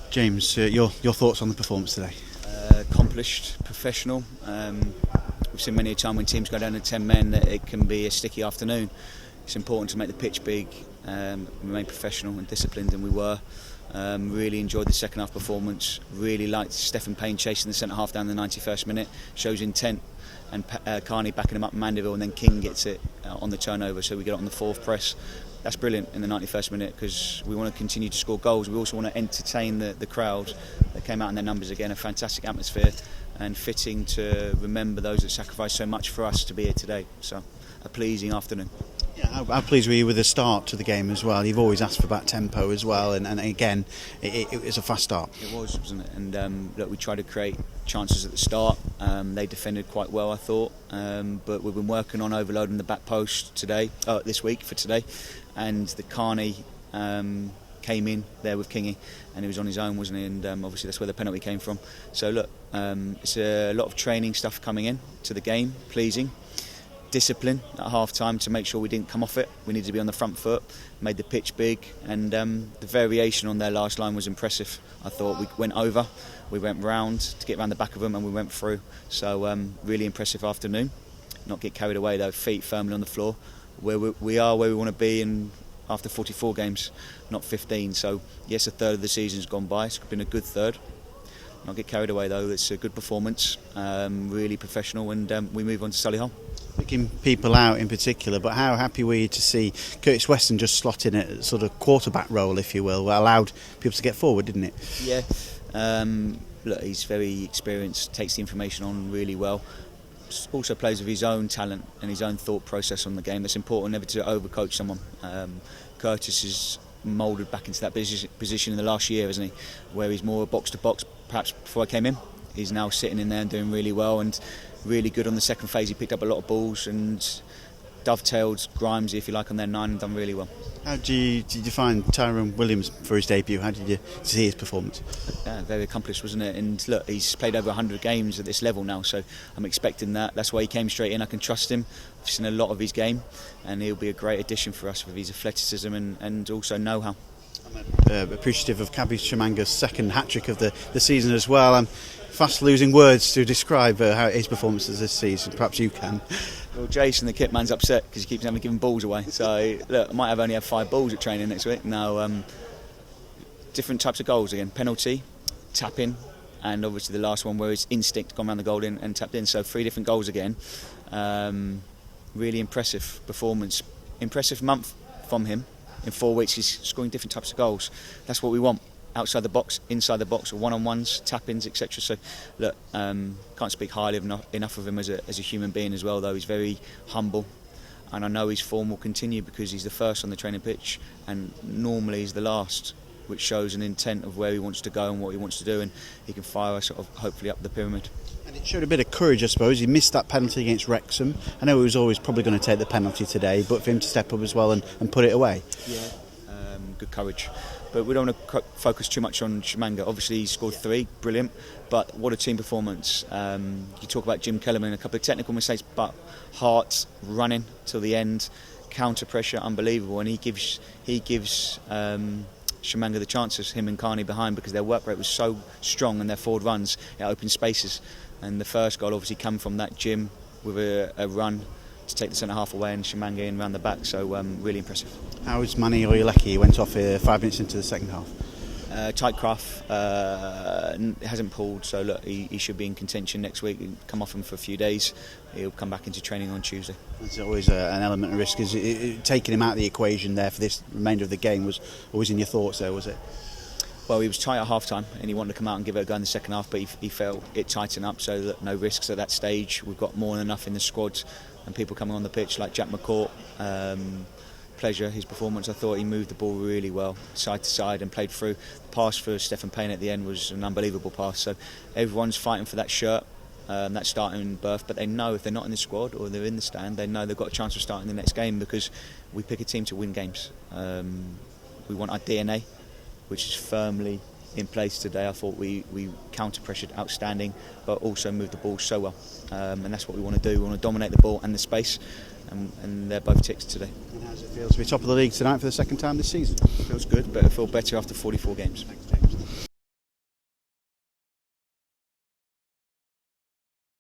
James, your thoughts on the performance today? Accomplished, professional. We've seen many a time when teams go down to 10 men that it can be a sticky afternoon. It's important to make the pitch big, remain professional and disciplined, and we were. Really enjoyed the second half performance. Really liked Stephen Payne chasing the centre half down the 91st minute. Shows intent, and Carney backing him up in Mandeville, and then King gets it on the turnover, so we get it on the fourth press. That's brilliant in the 91st minute because we want to continue to score goals. We also want to entertain the crowd that came out in their numbers again. A fantastic atmosphere, and fitting to remember those that sacrificed so much for us to be here today. So a pleasing afternoon. Yeah, how pleased were you with the start to the game as well? You've always asked for that tempo as well, and again, it was a fast start. It was, wasn't it? And look, we tried to create chances at the start. They defended quite well, I thought, but we've been working on overloading the back post this week for today, and the Carney came in there with Kingy, and he was on his own, wasn't he? And obviously that's where the penalty came from. So look, it's a lot of training stuff coming in to the game, pleasing. Discipline at half time to make sure we didn't come off it. We needed to be on the front foot, made the pitch big, and the variation on their last line was impressive. I thought we went over, we went round to get around the back of them, and we went through. So really impressive afternoon. Not get carried away though, feet firmly on the floor. We are where we want to be, and after 44 games, not 15. So yes, a third of the season's gone by. It's been a good third. Not get carried away though. It's a good performance, really professional, and we move on to Solihull. Picking people out in particular, but how happy were you to see Curtis Weston just slot in a sort of quarterback role, if you will, allowed people to get forward, didn't it? Yeah, look, he's very experienced, takes the information on really well, also plays with his own talent and his own thought process on the game. It's important never to overcoach someone. Curtis is moulded back into that position in the last year, isn't he, where he's more box to box. Perhaps before I came in, he's now sitting in there and doing really well, and really good on the second phase. He picked up a lot of balls and dovetailed Grimesy, if you like, on their 9 and done really well. How did you find Tyrone Williams for his debut? How did you see his performance? Very accomplished, wasn't it? And look, he's played over 100 games at this level now, so I'm expecting that. That's why he came straight in. I can trust him. I've seen a lot of his game, and he'll be a great addition for us with his athleticism and also know-how. I'm appreciative of Jason Chimanga's second hat-trick of the season as well. I'm fast losing words to describe how his performances this season. Perhaps you can. Well, Jason, the kit man's upset because he keeps having giving balls away. So look, I might only have 5 balls at training next week. No, different types of goals again: penalty, tap in, and obviously the last one where it's instinct gone around the goal in and tapped in. So 3 different goals again. Really impressive performance. Impressive month from him. In 4 weeks, he's scoring different types of goals. That's what we want. Outside the box, inside the box, one-on-ones, tap-ins, etc. So, look, can't speak highly enough of him as a human being as well, though. He's very humble, and I know his form will continue because he's the first on the training pitch, and normally he's the last, which shows an intent of where he wants to go and what he wants to do, and he can fire us sort of hopefully up the pyramid. And it showed a bit of courage, I suppose. He missed that penalty against Wrexham. I know he was always probably going to take the penalty today, but for him to step up as well and put it away. Yeah, good courage. But we don't want to focus too much on Chimanga. Obviously, he scored 3, brilliant. But what a team performance. You talk about Jim Kellerman, a couple of technical mistakes, but heart running till the end, counter pressure, unbelievable. And he gives Chimanga the chances, him and Carney behind, because their work rate was so strong and their forward runs, it opened spaces. And the first goal obviously came from that Jim with a run to take the centre half away and Chimanga in round the back. So really impressive. How is Manny Oyeleke? He went off 5 minutes into the second half. Tight craft, hasn't pulled, so look, he should be in contention next week. He'll come off him for a few days. He'll come back into training on Tuesday. There's always an element of risk. Taking him out of the equation there for this remainder of the game was always in your thoughts there, was it? Well, he was tight at half time and he wanted to come out and give it a go in the second half, but he felt it tighten up, so that no risks at that stage. We've got more than enough in the squad and people coming on the pitch like Jack McCourt. Pleasure, his performance. I thought he moved the ball really well, side to side, and played through. The pass for Stephen Payne at the end was an unbelievable pass. So everyone's fighting for that shirt, that starting berth, but they know if they're not in the squad or they're in the stand, they know they've got a chance of starting the next game because we pick a team to win games. We want our DNA, which is firmly in place today. I thought we counter-pressured outstanding, but also moved the ball so well. And that's what we want to do. We want to dominate the ball and the space, and they're both ticks today. And how does it feel to be top of the league tonight for the second time this season? Feels good, but it feels better after 44 games. Thanks, James.